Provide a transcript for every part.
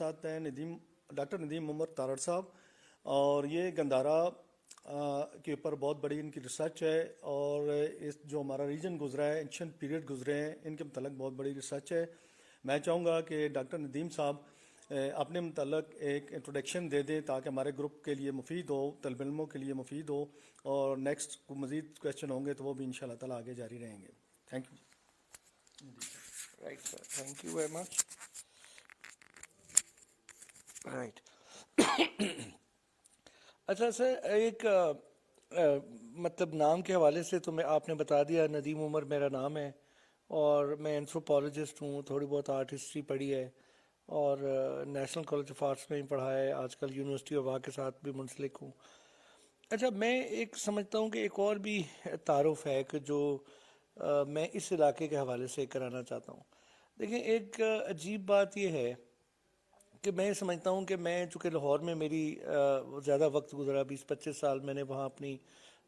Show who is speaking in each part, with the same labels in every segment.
Speaker 1: ساتھ ہیں ڈاکٹر ندیم عمر تارڑ صاحب، اور یہ گندھارا کے اوپر بہت بڑی ان کی ریسرچ ہے، اور اس جو ہمارا ریجن گزرا ہے، اینشنٹ پیریڈ گزرے ہیں، ان کے متعلق بہت بڑی ریسرچ ہے۔ میں چاہوں گا کہ ڈاکٹر ندیم صاحب اپنے متعلق ایک انٹروڈکشن دے دیں تاکہ ہمارے گروپ کے لیے مفید ہو، طالب علموں کے لیے مفید ہو، اور نیکسٹ مزید کویشچن ہوں گے تو وہ بھی انشاءاللہ تعالیٰ آگے جاری رہیں گے۔ Thank you.
Speaker 2: Right, sir. Thank you very much. Right. اچھا سر، ایک مطلب نام کے حوالے سے تو آپ نے بتا دیا، ندیم عمر میرا نام ہے، اور میں اینتھروپولوجسٹ ہوں، تھوڑی بہت آرٹ ہسٹری پڑھی ہے، اور نیشنل کالج آف آرٹس میں ہی پڑھا ہے، آج کل یونیورسٹی آف آرٹ کے ساتھ بھی منسلک ہوں۔ اچھا، میں ایک سمجھتا ہوں کہ ایک اور بھی تعارف ہے کہ جو میں اس علاقے کے حوالے سے کرانا چاہتا ہوں۔ دیکھیں، ایک عجیب بات یہ ہے کہ میں سمجھتا ہوں کہ میں چونکہ لاہور میں میری زیادہ وقت گزرا، 20-25 سال میں نے وہاں اپنی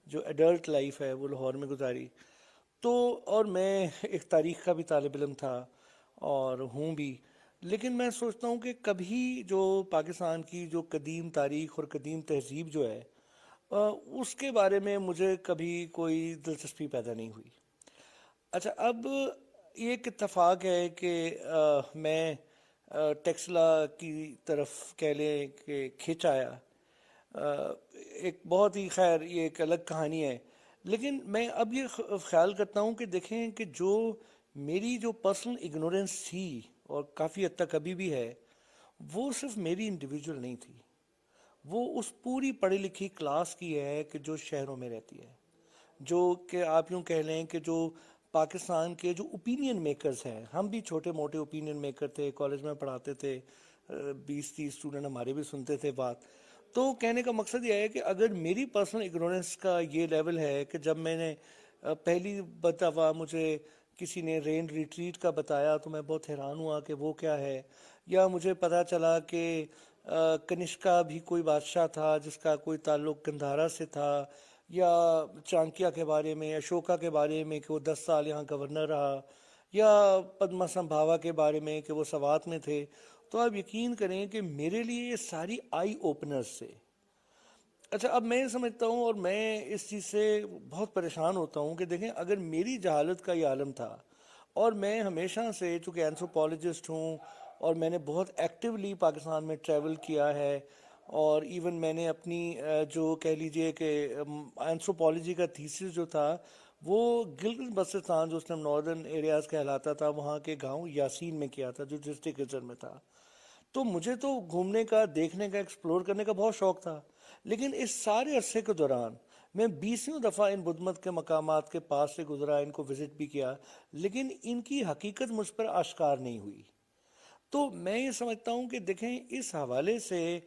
Speaker 2: جو ایڈلٹ لائف ہے وہ لاہور میں گزاری، تو اور میں ایک تاریخ کا بھی طالب علم تھا اور ہوں بھی، لیکن میں سوچتا ہوں کہ کبھی جو پاکستان کی جو قدیم تاریخ اور قدیم تہذیب جو ہے اس کے بارے میں مجھے کبھی کوئی دلچسپی پیدا نہیں ہوئی۔ اچھا، اب یہ ایک اتفاق ہے کہ میں ٹیکسلا کی طرف کہہ لیں کہ کھنچ آیا، ایک بہت ہی، خیر یہ ایک الگ کہانی ہے، لیکن میں اب یہ خیال کرتا ہوں کہ دیکھیں کہ جو میری جو پرسنل اگنورنس تھی اور کافی حد تک ابھی بھی ہے، وہ صرف میری انڈیویجول نہیں تھی، وہ اس پوری پڑھی لکھی کلاس کی ہے کہ جو شہروں میں رہتی ہے، جو کہ آپ یوں کہہ لیں کہ جو پاکستان کے جو اوپینین میکرز ہیں، ہم بھی چھوٹے موٹے اوپینین میکر تھے، کالج میں پڑھاتے تھے، 20-30 اسٹوڈنٹ ہمارے بھی سنتے تھے بات۔ تو کہنے کا مقصد یہ ہے کہ اگر میری پرسنل اگنورنس کا یہ لیول ہے کہ جب میں نے پہلی دفعہ مجھے کسی نے رین ریٹریٹ کا بتایا تو میں بہت حیران ہوا کہ وہ کیا ہے، یا مجھے پتا چلا کہ کنشکا بھی کوئی بادشاہ تھا جس کا کوئی تعلق گندھارا سے تھا، یا چانکیہ کے بارے میں، اشوکا کے بارے میں کہ وہ 10 سال یہاں گورنر رہا، یا پدما سمبھاوا کے بارے میں کہ وہ سوات میں تھے، تو آپ یقین کریں کہ میرے لیے یہ ساری آئی اوپنرز سے۔ اچھا، اب میں سمجھتا ہوں اور میں اس چیز سے بہت پریشان ہوتا ہوں کہ دیکھیں، اگر میری جہالت کا یہ عالم تھا، اور میں ہمیشہ سے چونکہ اینتھروپولوجسٹ ہوں اور میں نے بہت ایکٹیولی پاکستان میں ٹریول کیا ہے، اور ایون میں نے اپنی جو کہہ لیجئے کہ اینتھروپولوجی کا تھیسس جو تھا وہ گلگت بلتستان جو اس ٹائم ناردرن ایریاز کہلاتا تھا، وہاں کے گاؤں یاسین میں کیا تھا جو ڈسٹرکٹ ریزن میں تھا۔ تو مجھے تو گھومنے کا، دیکھنے کا، ایکسپلور کرنے کا بہت شوق تھا، لیکن اس سارے عرصے کے دوران میں 20ویں دفعہ ان بدھ مت کے مقامات کے پاس سے گزرا، ان کو وزٹ بھی کیا، لیکن ان کی حقیقت مجھ پر آشکار نہیں ہوئی۔ تو میں یہ سمجھتا ہوں کہ دیکھیں، اس حوالے سے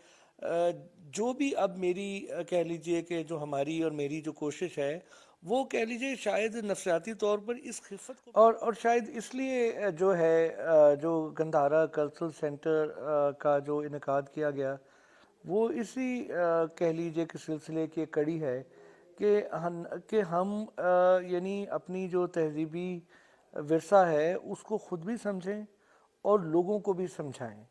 Speaker 2: جو بھی اب میری کہہ لیجئے کہ جو ہماری اور میری جو کوشش ہے، وہ کہہ لیجئے شاید نفسیاتی طور پر اس خفت کو اور شاید اس لیے جو ہے جو گندھارا کلچرل سینٹر کا جو انعقاد کیا گیا، وہ اسی کہہ لیجئے کہ سلسلے کی ایک کڑی ہے کہ ہم یعنی اپنی جو تہذیبی ورثہ ہے اس کو خود بھی سمجھیں اور لوگوں کو بھی سمجھائیں۔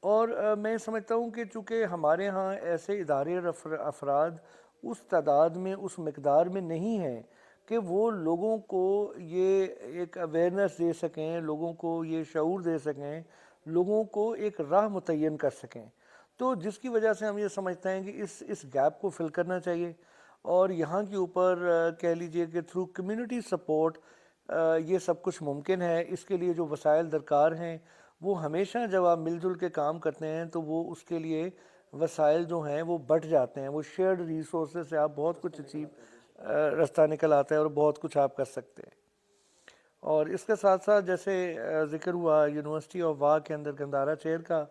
Speaker 2: اور میں سمجھتا ہوں کہ چونکہ ہمارے ہاں ایسے ادارے اور افراد اس تعداد میں، اس مقدار میں نہیں ہیں کہ وہ لوگوں کو یہ ایک اویئرنیس دے سکیں، لوگوں کو یہ شعور دے سکیں، لوگوں کو ایک راہ متعین کر سکیں، تو جس کی وجہ سے ہم یہ سمجھتے ہیں کہ اس گیپ کو فل کرنا چاہیے، اور یہاں کے اوپر کہہ لیجئے کہ تھرو کمیونٹی سپورٹ یہ سب کچھ ممکن ہے۔ اس کے لیے جو وسائل درکار ہیں، وہ ہمیشہ جب آپ مل جل کے کام کرتے ہیں تو وہ اس کے لیے وسائل جو ہیں وہ بڑھ جاتے ہیں، وہ شیئرڈ ریسورسز سے آپ بہت کچھ راستہ نکل آتا ہے اور بہت کچھ آپ کر سکتے ہیں۔ اور اس کے ساتھ ساتھ جیسے ذکر ہوا یونیورسٹی آف وا کے اندر گندھارا چیئر کا،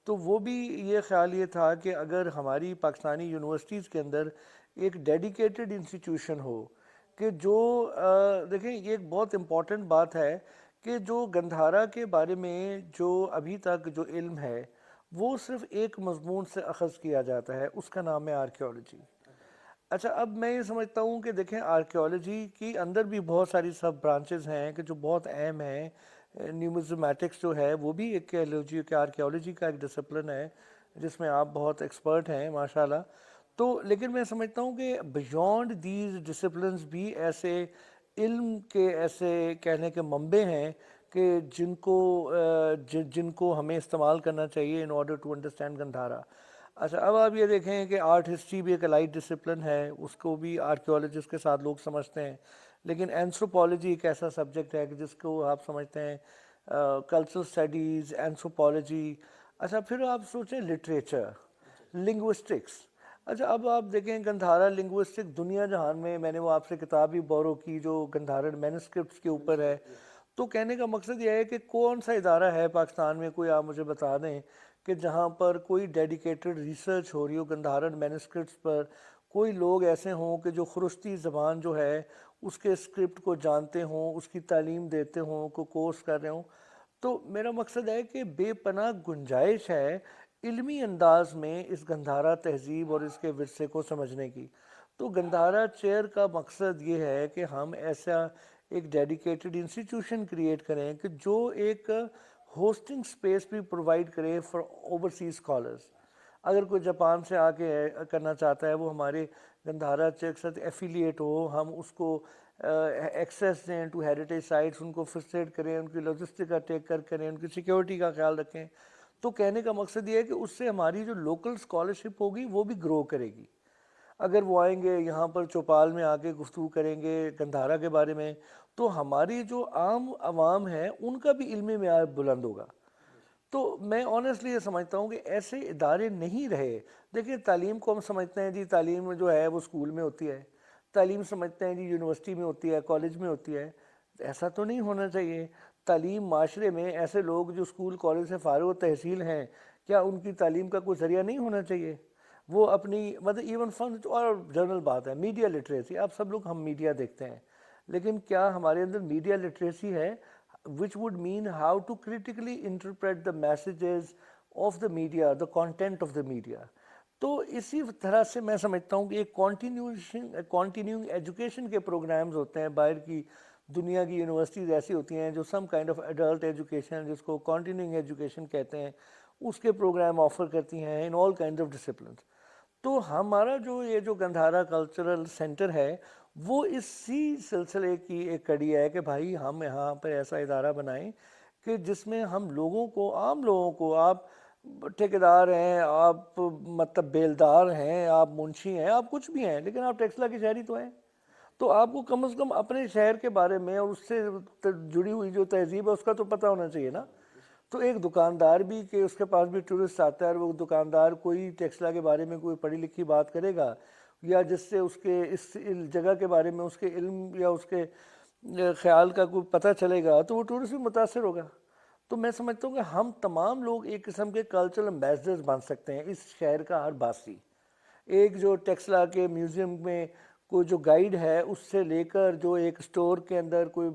Speaker 2: تو وہ بھی یہ خیال یہ تھا کہ اگر ہماری پاکستانی یونیورسٹیز کے اندر ایک ڈیڈیکیٹڈ انسٹیٹیوشن ہو کہ جو دیکھیں، یہ ایک بہت امپورٹنٹ بات ہے کہ جو گندھارا کے بارے میں جو ابھی تک جو علم ہے وہ صرف ایک مضمون سے اخذ کیا جاتا ہے، اس کا نام ہے آرکیالوجی۔ اچھا، اب میں یہ سمجھتا ہوں کہ دیکھیں، آرکیالوجی کی اندر بھی بہت ساری سب برانچز ہیں کہ جو بہت اہم ہیں، نیومزمیٹکس جو ہے وہ بھی ایک کہہ لو جی کہ آرکیولوجی کا ایک ڈسپلن ہے جس میں آپ بہت ایکسپرٹ ہیں ماشاءاللہ. تو لیکن میں سمجھتا ہوں کہ بیونڈ دیز ڈسپلنس بھی ایسے علم کے ایسے کہنے کے منبع ہیں کہ جن کو ہمیں استعمال کرنا چاہیے in order to understand Gandhara. اچھا اب آپ یہ دیکھیں کہ آرٹ ہسٹری بھی ایک الائٹ ڈسپلن ہے, اس کو بھی آرکیولوجسٹ کے ساتھ لوگ سمجھتے ہیں, لیکن اینتھروپولوجی ایک ایسا سبجیکٹ ہے کہ جس کو آپ سمجھتے ہیں کلچرل اسٹڈیز, اینتھروپولوجی. اچھا پھر آپ سوچیں لٹریچر, لنگوسٹکس. اچھا اب آپ دیکھیں گندھارا لنگوسٹک دنیا جہان میں نے وہ آپ سے کتاب بھی بورو کی جو گندھارن مینوسکرپٹس کے اوپر ہے. تو کہنے کا مقصد یہ ہے کہ کون سا ادارہ ہے پاکستان میں, کوئی آپ مجھے بتا دیں کہ جہاں پر کوئی ڈیڈیکیٹڈ ریسرچ ہو رہی ہو گندھارن مینوسکرپٹس پر, کوئی لوگ ایسے ہوں کہ جو خرشتی زبان جو ہے اس کے اسکرپٹ کو جانتے ہوں, اس کی تعلیم دیتے ہوں, کو کورس کر رہے ہوں. تو میرا مقصد ہے کہ بے پناہ گنجائش ہے علمی انداز میں اس گندھارا تہذیب اور اس کے ورثے کو سمجھنے کی. تو گندھارا چیئر کا مقصد یہ ہے کہ ہم ایسا ایک ڈیڈیکیٹڈ انسٹیٹیوشن کریٹ کریں کہ جو ایک ہوسٹنگ سپیس بھی پرووائڈ کرے فار اوورسیز اسکالرز. اگر کوئی جاپان سے آ کے کرنا چاہتا ہے وہ ہمارے گندھارا چیئر کے ساتھ ایفیلیٹ ہو, ہم اس کو ایکسیس دیں ٹو ہیریٹیج سائٹس, ان کو فیسیلیٹ کریں, ان کی لاجسٹک کا ٹیک کریں, ان کی سیکیورٹی کا خیال رکھیں. تو کہنے کا مقصد یہ ہے کہ اس سے ہماری جو لوکل اسکالرشپ ہوگی وہ بھی گرو کرے گی. اگر وہ آئیں گے یہاں پر چوپال میں آ کے گفتگو کریں گے گندھارا کے بارے میں تو ہماری جو عام عوام ہے ان کا بھی علمی معیار بلند ہوگا. تو میں آنیسٹلی یہ سمجھتا ہوں کہ ایسے ادارے نہیں رہے. دیکھیں تعلیم کو ہم سمجھتے ہیں جی تعلیم جو ہے وہ اسکول میں ہوتی ہے, تعلیم سمجھتے ہیں جی یونیورسٹی میں ہوتی ہے, کالج میں ہوتی ہے. ایسا تو نہیں ہونا چاہیے. تعلیم معاشرے میں ایسے لوگ جو اسکول کالج سے فارغ و تحصیل ہیں, کیا ان کی تعلیم کا کوئی ذریعہ نہیں ہونا چاہیے؟ وہ اپنی مطلب ایون فن اور جنرل بات ہے میڈیا لٹریسی, آپ سب لوگ ہم میڈیا دیکھتے ہیں, لیکن کیا ہمارے اندر میڈیا لٹریسی ہے which would mean how to critically interpret the messages of the media, the content of the media. تو اسی طرح سے میں سمجھتا ہوں کہ ایک کنٹینیوئنگ ایجوکیشن کے پروگرامز ہوتے ہیں. باہر کی دنیا کی یونیورسٹیز ایسی ہوتی ہیں جو some kind of adult education جس کو کنٹینیوئنگ ایجوکیشن کہتے ہیں, اس کے پروگرام آفر کرتی ہیں ان آل کائنڈ آف ڈسپلنس. تو ہمارا جو گندھارا کلچرل سینٹر ہے وہ اسی سلسلے کی ایک کڑی ہے کہ بھائی ہم یہاں پر ایسا ادارہ بنائیں کہ جس میں ہم لوگوں کو, عام لوگوں کو, آپ ٹھیکیدار ہیں, آپ مطلب بیلدار ہیں, آپ منشی ہیں, آپ کچھ بھی ہیں, لیکن آپ ٹیکسلا کے شہری تو ہیں. تو آپ کو کم از کم اپنے شہر کے بارے میں اور اس سے جڑی ہوئی جو تہذیب ہے اس کا تو پتہ ہونا چاہیے نا. تو ایک دکاندار بھی کہ اس کے پاس بھی ٹورسٹ آتا ہے اور وہ دکاندار کوئی ٹیکسلا کے بارے میں کوئی پڑھی لکھی بات کرے گا یا جس سے اس کے اس جگہ کے بارے میں اس کے علم یا اس کے خیال کا کوئی پتہ چلے گا تو وہ ٹورسٹ بھی متاثر ہوگا. تو میں سمجھتا ہوں کہ ہم تمام لوگ ایک قسم کے کلچرل امبیسڈرز بن سکتے ہیں اس شہر کا ہر باسی. ایک جو ٹیکسلا کے میوزیم میں کوئی جو گائیڈ ہے اس سے لے کر جو ایک سٹور کے اندر کوئی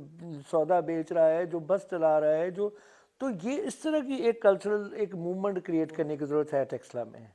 Speaker 2: سودا بیچ رہا ہے, جو بس چلا رہا ہے, جو تو یہ اس طرح کی ایک کلچرل ایک موومنٹ کریٹ کرنے کی ضرورت ہے ٹیکسلا میں.